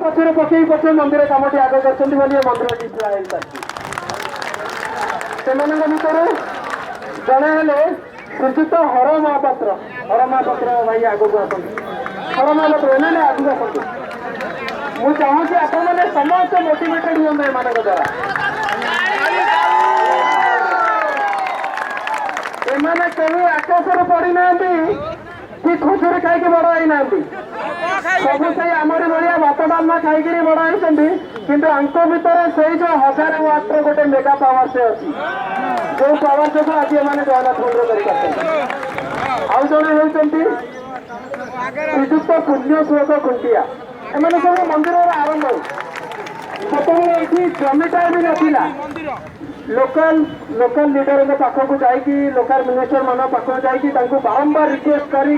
पचर पकई पचे मंदिर कमटी आग कर मंदिर डिस्प्ले से भितर जड़े हेले श्रीजुक्त हर महापात्र भाई आग को आस हर महापात्र ना आगे आसतु मुझे चाहूँगी आपण मैंने समस्त मोटिवेटेड हूँ एम द्वारा एमाने कहीं आकाशर पड़ी ना कि खुशुरी खाई बड़ होना सब से आमरी भाया भात डालमा खाई बड़ होती कि भितर से जो 1000 वाट्र गोटे मेगा पावर से अच्छी जो पावर जो आज एम जगन्नाथ मंदिर कर आउ जड़े होती श्रीजुक्त पुण्य सुख खुंटिया एम सब मंदिर आरंभ ये जमीटा भी नाला लोकल लीडर पाखक जाकि लोकल मिनिस्टर मान पाखक जाकि बारंबार रिक्वेस्ट करी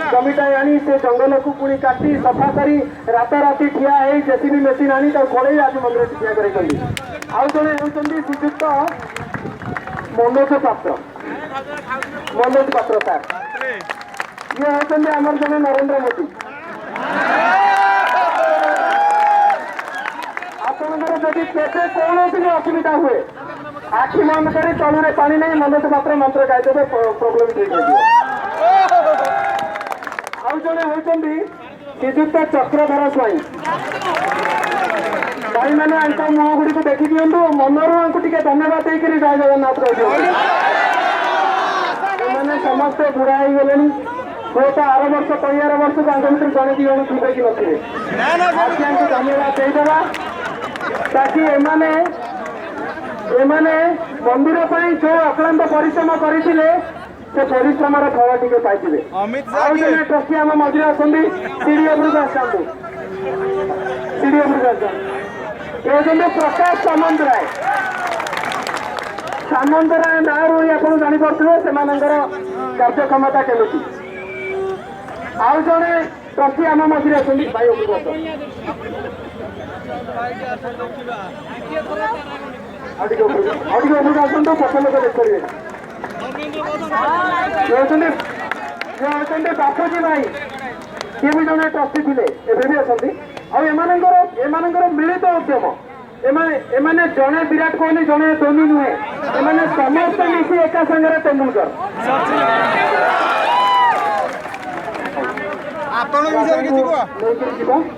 जमीटा आनी से जंगल को पुणी काटी सफा करी राताराति ठिया है जेसीबी मेसीन आनी खोल आज मंदिर ठिया कर आउ जड़े होती श्रीजुक्त मनोज पात्र सर ये होती आमर जड़े नरेंद्र मोदी आपड़ी पेटे कौन असुविधा हुए आखि बंद कर तलू पा नहीं मनोज पात्र मंत्र गायदेवे प्रोब्लेम ठीक हो आउ जड़े होती श्रीजुक्त चक्रधर स्वाई भाई मैंने मुह गुड़ी को देखी दिंतु मनोरू टे धन्यवाद देकर जय जगन्नाथ कहते समस्ते बुढ़ा हो गले हुए तो आर वर्ष कई आर वर्ष भितर जड़े दी जन थे कि नए धन्यवाद देदेवा ताकि एमाने मंदिर जो अक्लांत परिश्रम करते से परिश्रम फल टी पाइबे ट्रस्टी आम मझे आसती सीडीएफ ये प्रकाश सामंतराय ना रू आप जापे से कार्यक्षमता केमी आउ जड़े ट्रस्टी आम मझे आसती भाई आसतु पक्ष लोक देखिए बापूजी भाई सी भी जड़े ट्रस्टी थे एवं भी अच्छा एमर मिलित उद्यम एमाने जड़े विराट कोहली जड़े धोनी नुहे एमाने समस्त मिसी एका संगे तेंदुलकर आप